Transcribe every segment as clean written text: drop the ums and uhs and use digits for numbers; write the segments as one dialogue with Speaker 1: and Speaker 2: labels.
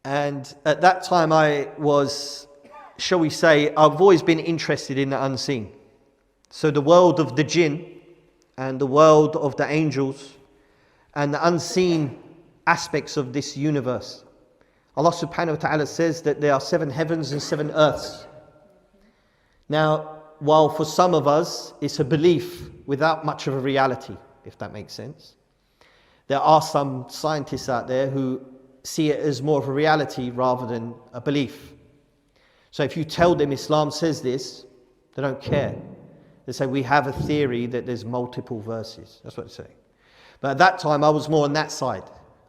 Speaker 1: And at that time I was, shall we say, I've always been interested in the unseen. So the world of the jinn and the world of the angels and the unseen aspects of this universe. Allah subhanahu wa ta'ala says that there are 7 heavens and 7 earths. Now, while for some of us it's a belief without much of a reality, if that makes sense, there are some scientists out there who see it as more of a reality rather than a belief. So if you tell them Islam says this, they don't care. They say, we have a theory that there's multiple verses. That's what they say. But at that time, I was more on that side.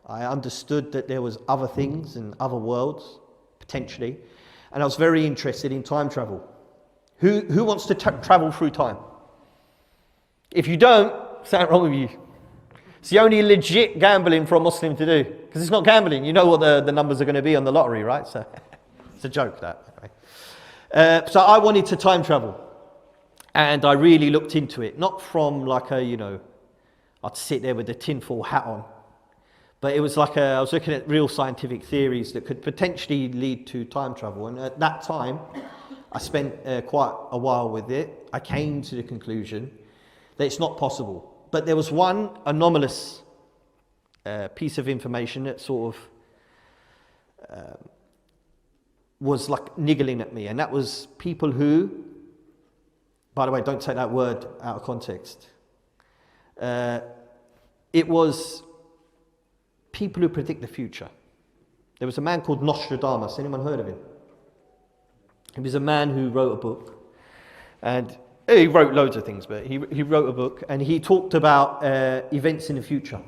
Speaker 1: I understood that there was other things and other worlds, potentially. And I was very interested in time travel. Who wants to travel through time? If you don't, something wrong with you. It's the only legit gambling for a Muslim to do. Because it's not gambling. You know what the numbers are going to be on the lottery, right? So it's a joke, that. Okay. So I wanted to time travel. And I really looked into it. Not from like a, I'd sit there with a tinfoil hat on. But it was like I was looking at real scientific theories that could potentially lead to time travel. And at that time, I spent quite a while with it. I came to the conclusion that it's not possible. But there was one anomalous piece of information that sort of was like niggling at me. And that was people who, by the way, don't take that word out of context. It was people who predict the future. There was a man called Nostradamus. Anyone heard of him? He was a man who wrote a book. And he wrote loads of things, but he wrote a book and he talked about events in the future.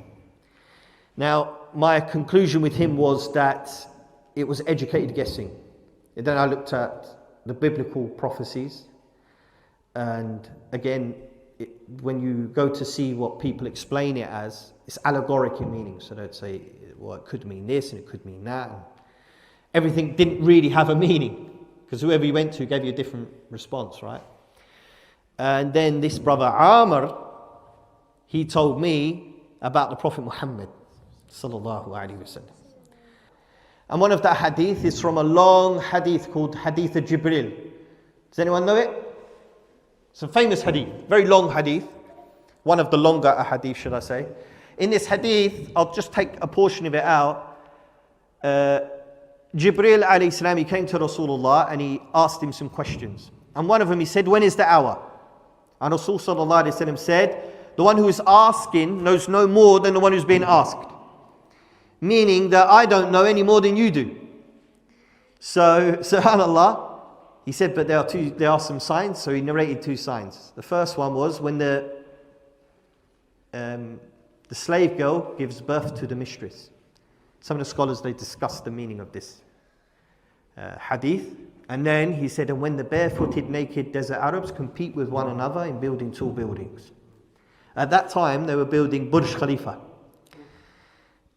Speaker 1: Now, my conclusion with him was that it was educated guessing. And then I looked at the biblical prophecies. And again, when you go to see what people explain it as, it's allegoric in meaning. So they'd say, well, it could mean this and it could mean that. And everything didn't really have a meaning because whoever you went to gave you a different response, right? And then this brother Amr, he told me about the Prophet Muhammad sallallahu alaihi wasallam. And one of the hadith is from a long hadith called Hadith of Jibril. Does anyone know it? It's a famous hadith, very long hadith. One of the longer hadith, should I say. In this hadith, I'll just take a portion of it out. Jibril alayhi salam, he came to Rasulullah and he asked him some questions. And one of them, he said, when is the hour? And Rasul sallallahu alayhi wasallam said, the one who is asking knows no more than the one who's being asked. Meaning that I don't know any more than you do. So, subhanAllah, he said, but there are some signs. So he narrated 2 signs. The first one was when the slave girl gives birth to the mistress. Some of the scholars, they discuss the meaning of this hadith. And then he said, and when the barefooted, naked desert Arabs compete with one another in building tall buildings. At that time, they were building Burj Khalifa.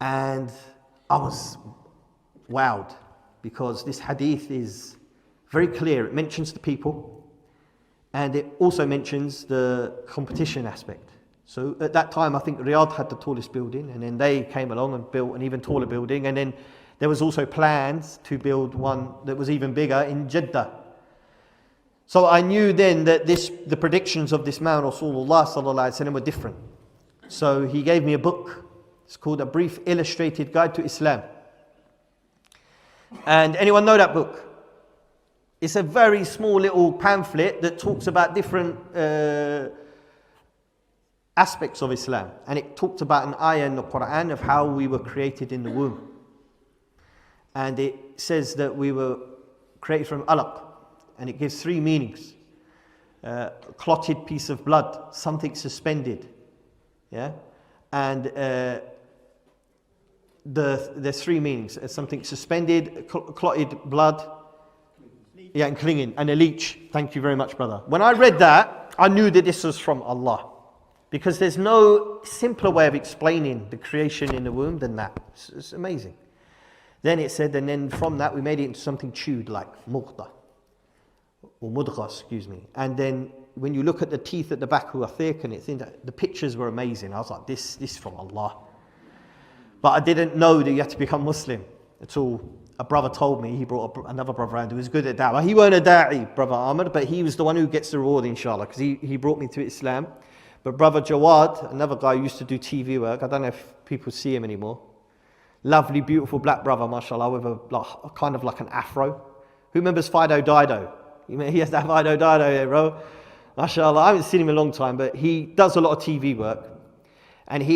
Speaker 1: And I was wowed because this hadith is very clear. It mentions the people and it also mentions the competition aspect. So at that time, I think Riyadh had the tallest building and then they came along and built an even taller building. And then there was also plans to build one that was even bigger in Jeddah. So I knew then that the predictions of this man, Rasulullah sallallahu alaihi wasallam, were different. So he gave me a book. It's called A Brief Illustrated Guide to Islam. And anyone know that book? It's a very small little pamphlet that talks about different aspects of Islam. And it talked about an ayah in the Quran of how we were created in the womb. And it says that we were created from alaq. And it gives 3 meanings. Clotted piece of blood, something suspended. Yeah? And there's 3 meanings. Something suspended, clotted blood, yeah, and clinging, and a leech. Thank you very much, brother. When I read that, I knew that this was from Allah. Because there's no simpler way of explaining the creation in the womb than that. It's amazing. Then it said, and then from that we made it into something chewed like mughda. Or mudgha, excuse me. And then when you look at the teeth at the back who are thick and the pictures were amazing. I was like, this is from Allah. But I didn't know that you had to become Muslim at all. a brother told me, he brought another brother around who was good at da'wah. He weren't a da'i, brother Ahmed, but he was the one who gets the reward, inshallah, because he brought me to Islam. But brother Jawad, another guy who used to do TV work, I don't know if people see him anymore. Lovely, beautiful black brother, mashallah, with a kind of like an afro. Who remembers Fido Dido? He has that Fido Dido here, bro. Mashallah, I haven't seen him in a long time, but he does a lot of TV work. And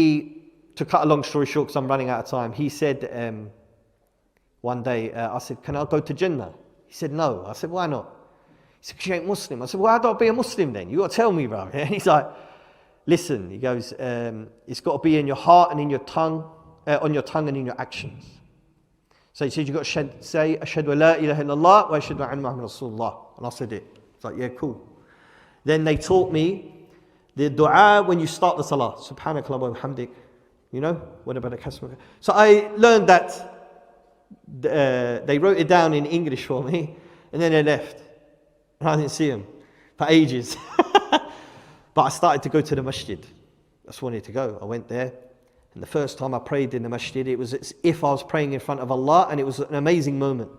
Speaker 1: to cut a long story short, because I'm running out of time, he said one day, I said, can I go to Jannah? He said, no. I said, why not? He said, because you ain't Muslim. I said, well, how do I be a Muslim then? You got to tell me, bro. And he's like, listen, he goes, it's got to be in your heart and in your tongue, on your tongue and in your actions. So he said, you've got to say, Ashhadu wa la ilaha illallah wa ashhadu anna Muhammadan Rasulullah. And I said it. It's like, yeah, cool. Then they taught me the dua when you start the salah. Subhanakallah wa bihamdik. You know, what about the customer? So I learned that they wrote it down in English for me, and then they left. And I didn't see them for ages. But I started to go to the masjid. I just wanted to go. I went there. And the first time I prayed in the masjid, it was as if I was praying in front of Allah, and it was an amazing moment.